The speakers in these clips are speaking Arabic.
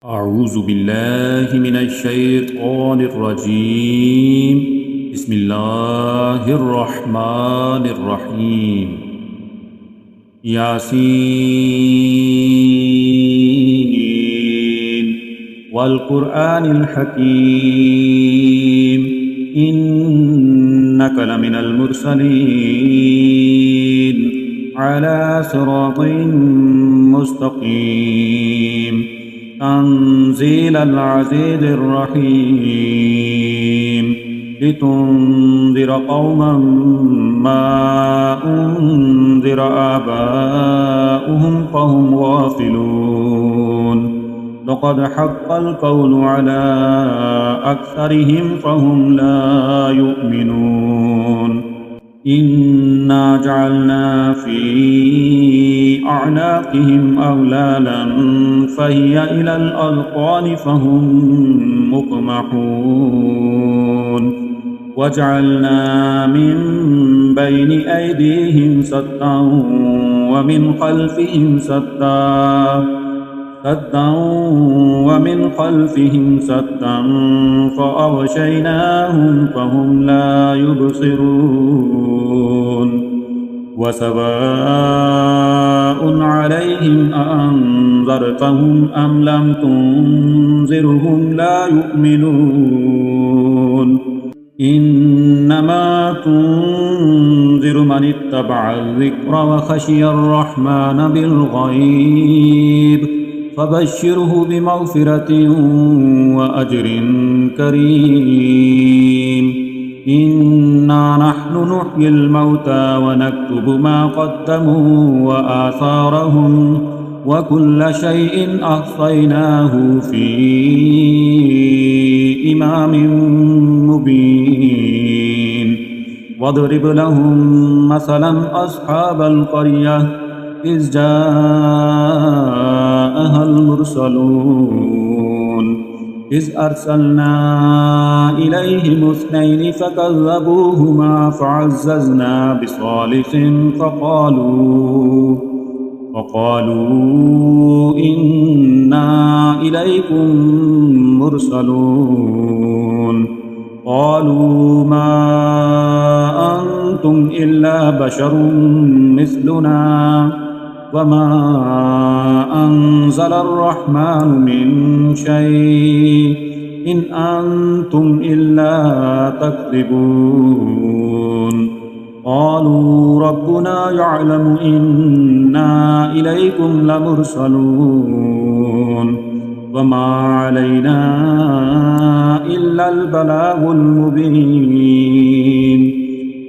أعوذ بالله من الشيطان الرجيم. بسم الله الرحمن الرحيم. ياسين والقرآن الحكيم إنك لمن المرسلين على صراط مستقيم تنزيل العزيز الرحيم لتنذر قوما ما أنذر آباؤهم فهم غافلون لقد حق القول على أكثرهم فهم لا يؤمنون إنا جعلنا في أعناقهم أغلالا فهي إلى الأذقان فهم مقمحون وجعلنا من بين أيديهم سدا ومن خلفهم سدا فأغشيناهم فهم لا يبصرون وسواء عليهم أأنذرتهم أم لم تنذرهم لا يؤمنون إنما تنذر من اتبع الذكر وخشي الرحمن بالغيب فبشره بمغفرة وأجر كريم إنا نحن نحيي الموتى ونكتب ما قدموا وآثارهم وكل شيء أحصيناه في إمام مبين واضرب لهم مثلا أصحاب القرية إذ جاءها المرسلون إذ أرسلنا إليهم اثنين فكذبوهما فعززنا بثالث فقالوا إنا إليكم مرسلون قالوا ما أنتم إلا بشر مثلنا وما أنزل الرحمن من شيء إن أنتم إلا تكذبون قالوا ربنا يعلم إنا إليكم لمرسلون وما علينا إلا البلاغ المبين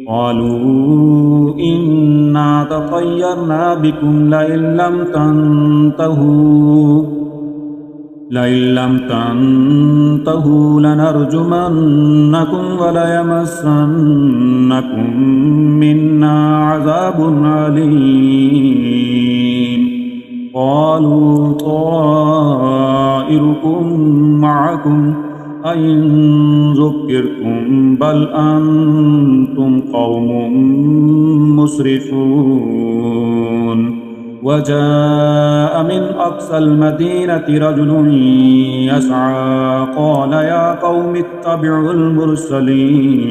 قالوا إنا تطيرنا بكم لئن لم تنتهوا لنرجمنكم وليمسنكم منا عذاب أليم قالوا طائركم معكم أئن ذكرتم بل أنتم قوم مسرفون وجاء من أقصى المدينة رجل يسعى قال يا قوم اتبعوا المرسلين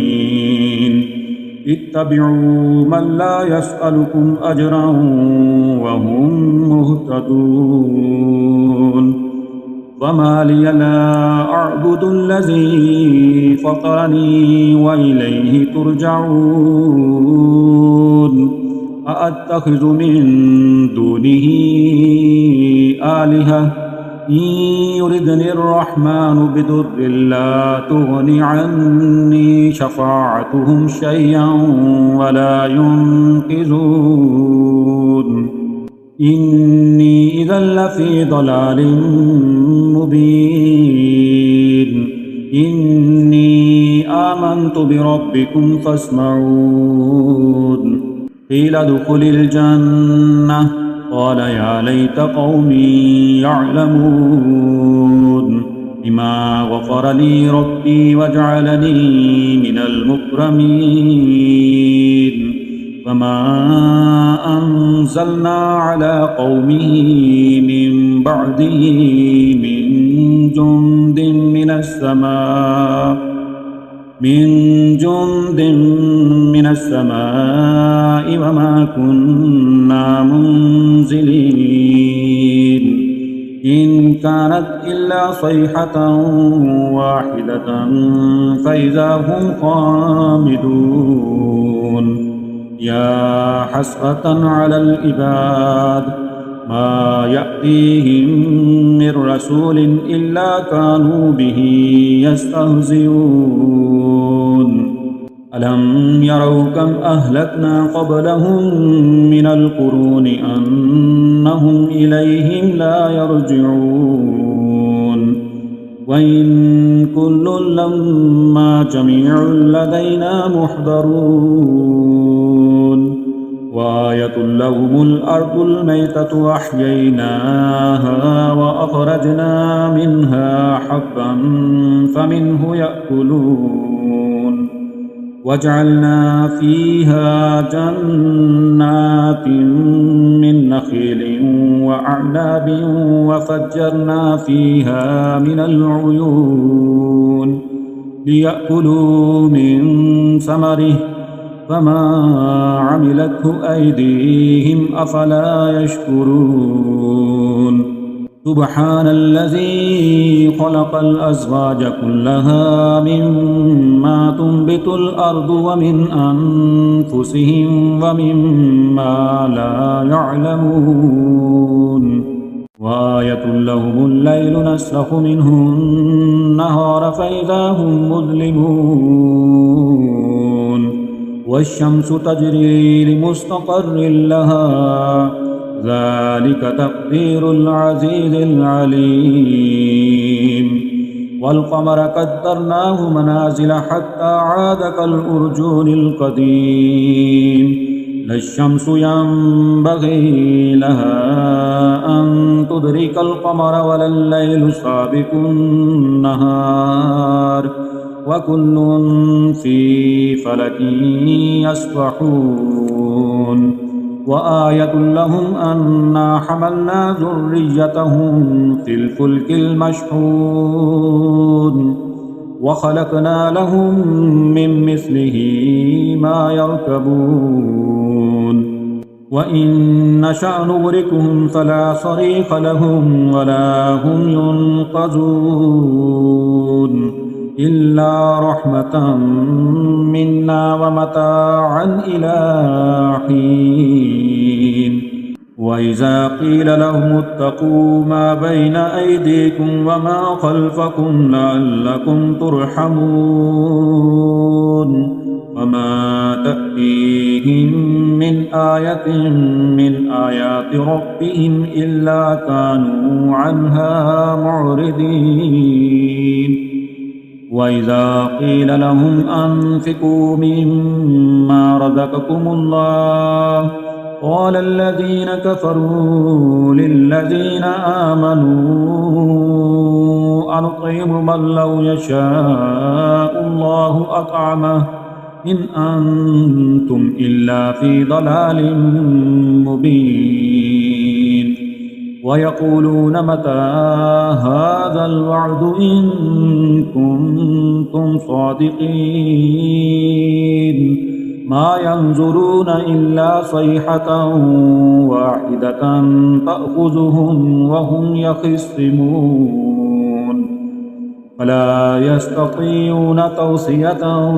اتبعوا من لا يسألكم أجرا وهم مهتدون وما لي لا أعبد الذي فطرني وإليه ترجعون أأتخذ من دونه آلهة إن يردني الرحمن بضر لا تغن عني شفاعتهم شيئا ولا ينقذون إني إذا لفي ضلال مبين إني آمنت بربكم فاسمعون قيل ادخل الجنة قال يا ليت قومي يعلمون بما غفر لي ربي وجعلني من المكرمين وما أنزلنا على قومه من بعده من من السماء وما كنا منزلين إن كانت إلا صيحة واحدة فإذا هم خامدون يا حسرة على العباد ما يأتيهم من رسول إلا كانوا به يستهزئون ألم يروا كم أهلكنا قبلهم من القرون أنهم إليهم لا يرجعون وإن كل لما جميع لدينا محضرون وآية لهم الأرض الميتة أحييناها وأخرجنا منها حبا فمنه يأكلون وجعلنا فيها جنات من نخيل وأعناب وفجرنا فيها من العيون ليأكلوا من ثمره فما عملته أيديهم أفلا يشكرون سبحان الذي خلق الأزواج كلها مما تنبت الأرض ومن أنفسهم ومما لا يعلمون وآية لهم الليل نسلخ منه النهار فإذا هم مظلمون والشمس تجري لمستقر لها ذلك تقدير العزيز العليم والقمر قدرناه منازل حتى عاد كالأرجون القديم لا الشمس ينبغي لها أن تدرك القمر ولا الليل سابق النهار وكل في فلك يسبحون وآية لهم أنا حملنا ذريتهم في الفلك المشحون وخلقنا لهم من مثله ما يركبون وإن نشأ نغرقهم فلا صريخ لهم ولا هم ينقذون إلا رحمة منا ومتاعا إلى حين وإذا قيل لهم اتقوا ما بين أيديكم وما خلفكم لعلكم ترحمون وما تأتيهم من آية من آيات ربهم إلا كانوا عنها معرضين وإذا قيل لهم أنفقوا مما رزقكم الله قال الذين كفروا للذين آمنوا أنطعم من لو يشاء الله أطعمه إن أنتم إلا في ضلال مبين ويقولون متى هذا الوعد إن كنتم صادقين ما ينظرون إلا صيحة واحدة تأخذهم وهم يخصمون فلا يستطيعون توصية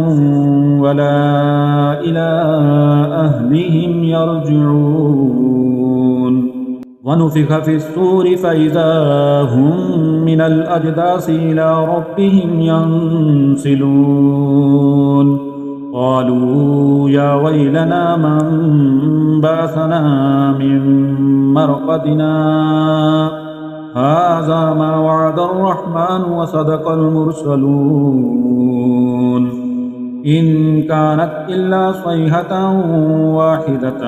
ولا إلى أهلهم يرجعون ونفخ في الصور فإذا هم من الأجداث إلى ربهم ينسلون قالوا يا ويلنا من بعثنا من مرقدنا هذا ما وعد الرحمن وصدق المرسلون إن كانت إلا صيحة واحدة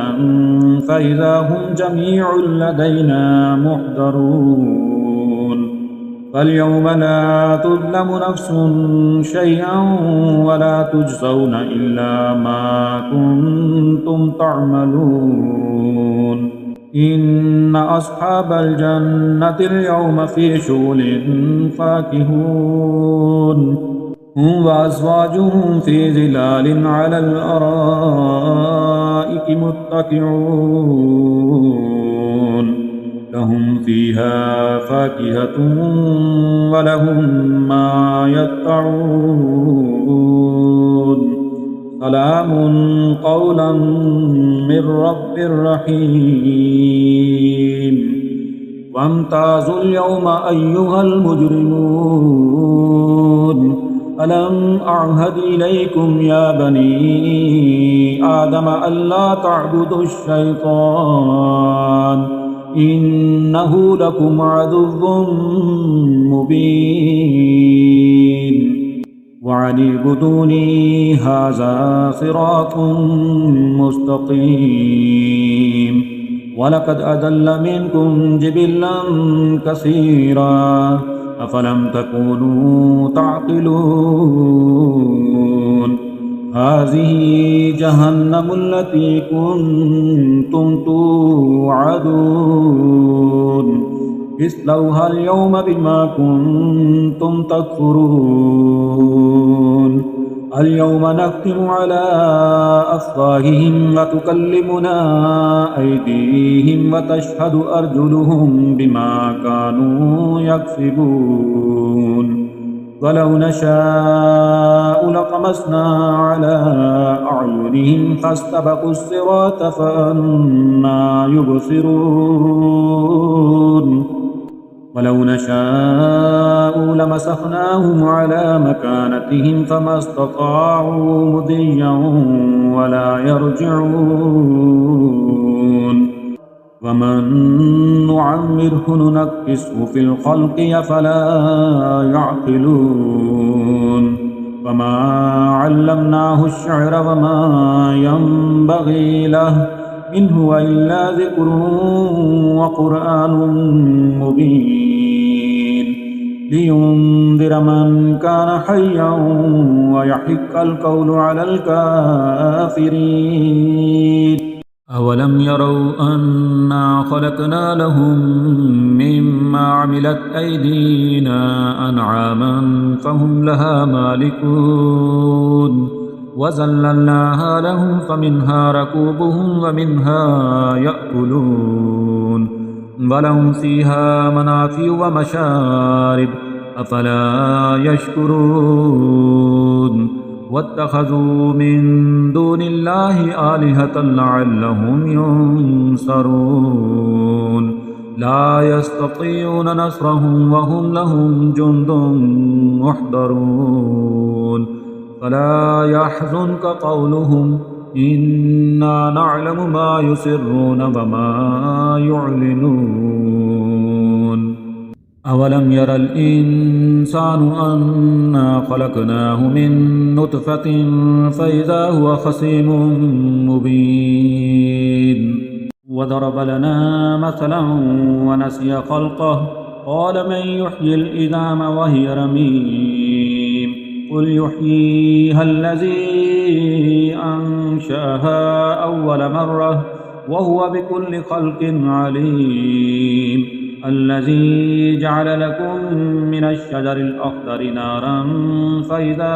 فإذا هم جميع لدينا محضرون فاليوم لا تظلم نفس شيئا ولا تجزون إلا ما كنتم تعملون إن أصحاب الجنة اليوم في شغل فاكهون هم وأزواجهم في ظلال على الأرائك متكئون لهم فيها فاكهة ولهم ما يدعون سلام قولا من رب رحيم وامتازوا اليوم أيها المجرمون ألم أعهد إليكم يا بني آدم ألا تعبدوا الشيطان إنه لكم عدو مبين وعن اعبدوني هذا صراط مستقيم ولقد أضل منكم جبلا كثيرا أفلم تكونوا تعقلون هذه جهنم التي كنتم توعدون اصلوها اليوم بما كنتم تكفرون اليوم نختم على أفواههم وتكلمنا أيديهم وتشهد أرجلهم بما كانوا يكسبون ولو نشاء لطمسنا على أعينهم فاستبقوا الصراط فأنى يبصرون ولو نشاء لمسخناهم على مكانتهم فما استطاعوا مضيا ولا يرجعون ومن نعمره ننكسه في الخلق أفلا يعقلون وما علمناه الشعر وما ينبغي له إن هو إلا ذكر وقرآن مبين لينذر من كان حيا ويحق القول على الكافرين أولم يروا أنا خلقنا لهم مما عملت أيدينا أنعاما فهم لها مالكون وذللناها لهم فمنها ركوبهم ومنها يأكلون ولهم فيها منافع ومشارب أفلا يشكرون واتخذوا من دون الله آلهة لعلهم ينصرون لا يستطيعون نصرهم وهم لهم جند محضرون فلا يحزنك قولهم إنا نعلم ما يسرون وما يعلنون أولم ير الإنسان أنا خلقناه من نطفة فإذا هو خصيم مبين وضرب لنا مثلا ونسي خلقه قال من يحيي العظام وهي رميم قل يحييها الذي أنشأها أول مرة وهو بكل خلق عليم الذي جعل لكم من الشجر الأخضر نارا فإذا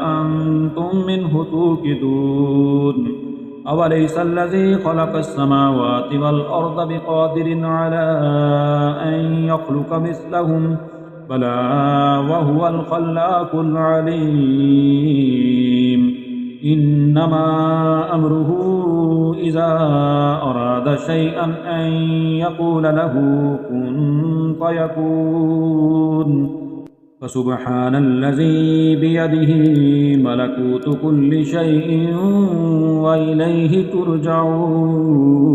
أنتم منه توقدون أوليس الذي خلق السماوات والأرض بقادر على أن يخلق مثلهم بلى وهو الخلاق العليم إنما أمره إذا أراد شيئا أن يقول له كن فيكون فسبحان الذي بيده ملكوت كل شيء وإليه ترجعون